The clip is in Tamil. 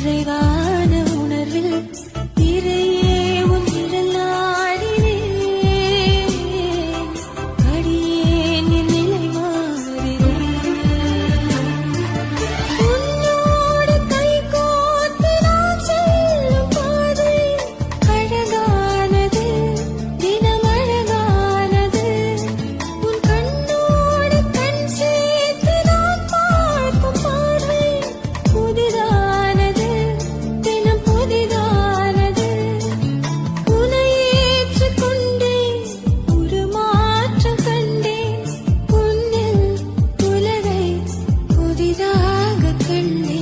நிறைவான உணர்வில் இறையே உன் நிழலாடினேன். அடியேன் என் நிலை மாறினேன். உன்னோடு கைகோர்த்து நான் செல்லும் பாதை அழகானது, தினம் அழகானது. உன் கண்ணோடு கண் சேர்த்து நான் பார்க்கும் பார்வை புதிதானது, தினம் புதிதானது. உன்னை ஏற்றுக்கொண்டேன், ஒரு மாற்றம் கண்டேன். உன்னில் உலகை புதிதாக கண்டேன்.